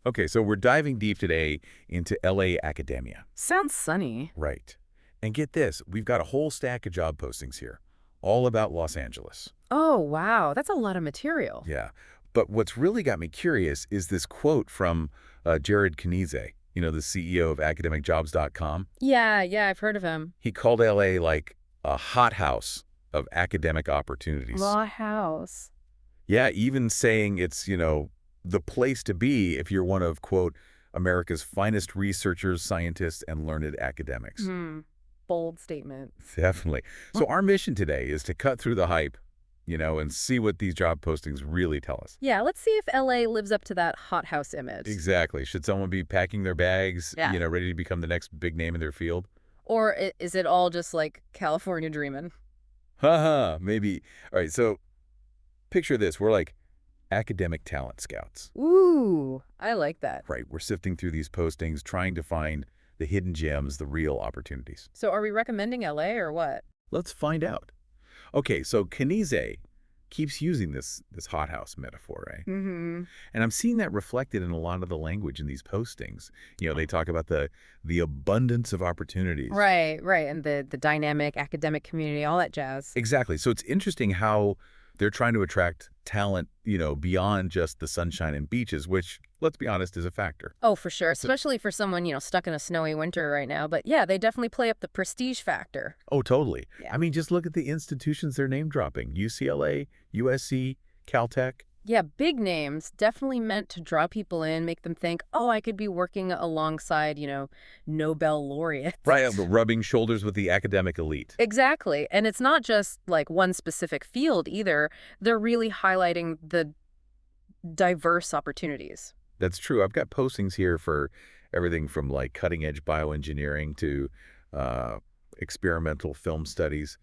Okay, so we're diving deep today into LA academia. Sounds sunny. Right. And get this, we've got a whole stack of job postings here, all about Los Angeles. Oh, wow. That's a lot of material. Yeah. But what's really got me curious is this quote from Jared Knize, the CEO of academicjobs.com. Yeah, I've heard of him. He called LA like a hothouse of academic opportunities. Raw house. Yeah, even saying it's, the place to be if you're one of, quote, America's finest researchers, scientists, and learned academics. Hmm. Bold statement. Definitely. So our mission today is to cut through the hype, and see what these job postings really tell us. Yeah, let's see if LA lives up to that hothouse image. Exactly. Should someone be packing their bags, Yeah. ready to become the next big name in their field? Or is it all just like California dreaming? Haha, maybe. All right, so picture this. We're like academic talent scouts, Ooh, I like that. right? We're sifting through these postings, trying to find the hidden gems, the real opportunities. So are we recommending LA or what? Let's find out. Okay, so Knize keeps using this hothouse metaphor, right? Mm-hmm. And I'm seeing that reflected in a lot of the language in these postings. They talk about the abundance of opportunities. Right. And the dynamic academic community, all that jazz. Exactly. So it's interesting how they're trying to attract talent, beyond just the sunshine and beaches, which, let's be honest, is a factor. Oh, for sure. Especially for someone, stuck in a snowy winter right now. But yeah, they definitely play up the prestige factor. Oh, totally. Yeah. I mean, just look at the institutions they're name dropping. UCLA, USC, Caltech. Yeah, big names definitely meant to draw people in, make them think, oh, I could be working alongside, Nobel laureates. Right, rubbing shoulders with the academic elite. Exactly. And it's not just like one specific field either. They're really highlighting the diverse opportunities. That's true. I've got postings here for everything from like cutting edge bioengineering to uh, experimental film studies.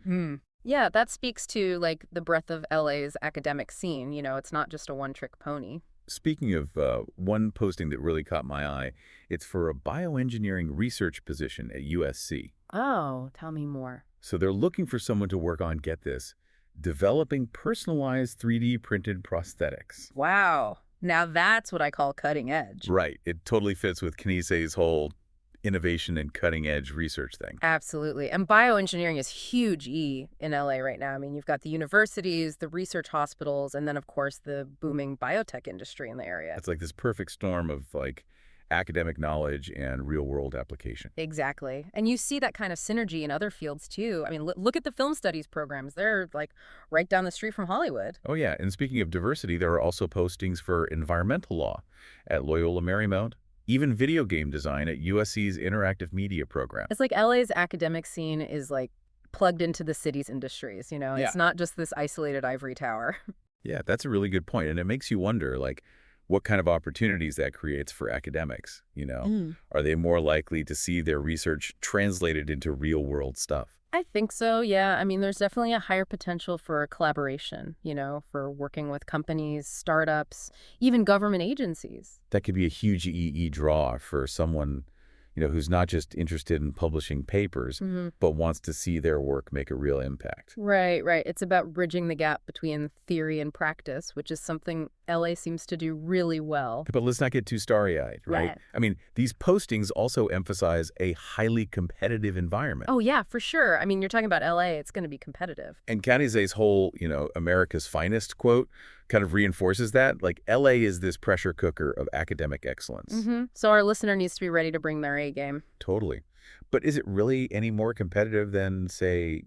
Yeah, that speaks to like the breadth of LA's academic scene. It's not just a one-trick pony. Speaking of one posting that really caught my eye, it's for a bioengineering research position at USC. Oh, tell me more. So they're looking for someone to work on, get this, developing personalized 3D printed prosthetics. Wow. Now that's what I call cutting edge. Right. It totally fits with Knise's whole innovation and cutting edge research thing. Absolutely. And bioengineering is huge in LA right now. I mean, you've got the universities, the research hospitals, and then, of course, the booming biotech industry in the area. It's like this perfect storm of like academic knowledge and real world application. Exactly. And you see that kind of synergy in other fields, too. I mean, look at the film studies programs. They're like right down the street from Hollywood. Oh, yeah. And speaking of diversity, there are also postings for environmental law at Loyola Marymount, even video game design at USC's interactive media program. It's like LA's academic scene is like plugged into the city's industries, Yeah. It's not just this isolated ivory tower. Yeah, that's a really good point. And it makes you wonder, like, what kind of opportunities that creates for academics, Are they more likely to see their research translated into real world stuff? I think so, yeah. I mean, there's definitely a higher potential for collaboration, for working with companies, startups, even government agencies. That could be a huge EE draw for someone, who's not just interested in publishing papers, but wants to see their work make a real impact. Right. It's about bridging the gap between theory and practice, which is something LA seems to do really well. But let's not get too starry-eyed, right? Yeah. I mean, these postings also emphasize a highly competitive environment. Oh, yeah, for sure. I mean, you're talking about LA, it's going to be competitive. And Knize's whole, America's finest quote kind of reinforces that. Like, LA is this pressure cooker of academic excellence. So our listener needs to be ready to bring their A game. Totally. But is it really any more competitive than, say,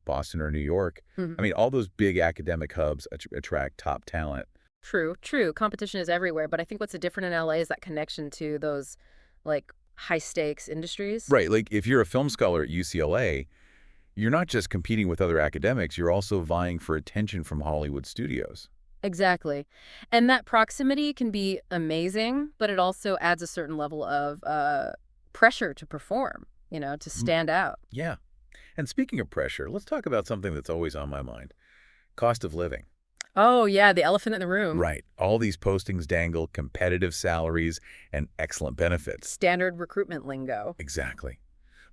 Boston or New York? I mean, all those big academic hubs attract top talent. True. Competition is everywhere, but I think what's different in LA is that connection to those, like, high-stakes industries. Right. Like, if you're a film scholar at UCLA, you're not just competing with other academics, you're also vying for attention from Hollywood studios. Exactly. And that proximity can be amazing, but it also adds a certain level of pressure to perform, to stand out. Yeah. And speaking of pressure, let's talk about something that's always on my mind. Cost of living. Oh, yeah, the elephant in the room. Right. All these postings dangle competitive salaries and excellent benefits. Standard recruitment lingo. Exactly.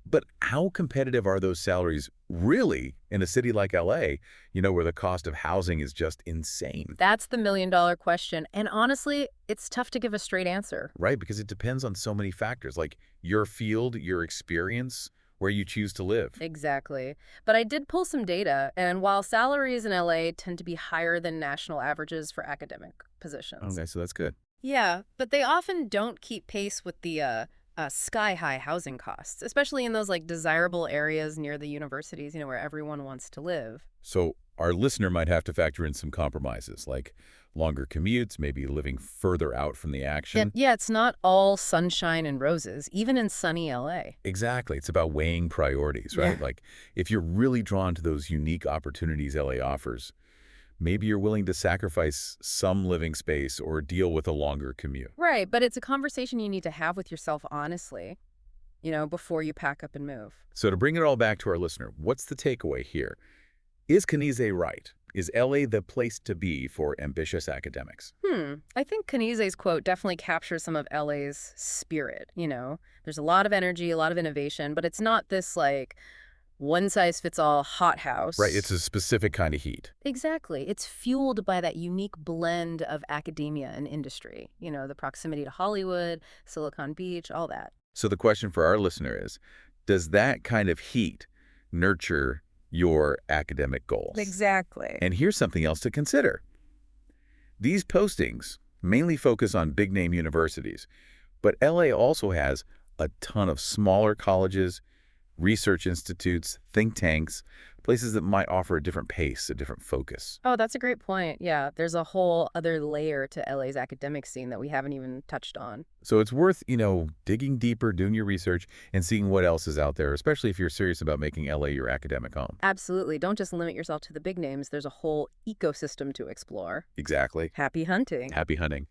But how competitive are those salaries Really, in a city like LA, where the cost of housing is just insane, That's the million-dollar question. And honestly, it's tough to give a straight answer. right? Because it depends on so many factors, like your field, your experience, where you choose to live. Exactly. But I did pull some data, and while salaries in LA tend to be higher than national averages for academic positions. Okay, so that's good. Yeah, but they often don't keep pace with the sky-high housing costs, especially in those like desirable areas near the universities, where everyone wants to live. So our listener might have to factor in some compromises, like longer commutes, maybe living further out from the Yeah, action. yeah, it's not all sunshine and roses, even in sunny LA. Exactly. It's about weighing priorities, Yeah. right? Like if you're really drawn to those unique opportunities LA offers, maybe you're willing to sacrifice some living space or deal with a longer commute. Right, but it's a conversation you need to have with yourself honestly, before you pack up and move. So to bring it all back to our listener, what's the takeaway here? Is Kanize right? Is LA the place to be for ambitious academics? I think Kanize's quote definitely captures some of LA's spirit, There's a lot of energy, a lot of innovation, but it's not this like one-size-fits-all Right, it's hothouse. a specific kind of heat. Exactly. It's fueled by that unique blend of academia and industry, the proximity to Hollywood, Silicon Beach, all that. So the question for our listener is, does that kind of heat nurture your academic goals? Exactly. And here's something else to consider. These postings mainly focus on big-name universities, but LA also has a ton of smaller colleges, research institutes, think tanks, places that might offer a different pace, a different focus. Oh, that's a great point. Yeah, there's a whole other layer to LA's academic scene that we haven't even touched on. So it's worth, digging deeper, doing your research, and seeing what else is out there, especially if you're serious about making LA your academic home. Absolutely. Don't just limit yourself to the big names. There's a whole ecosystem to explore. Exactly. Happy hunting. Happy hunting.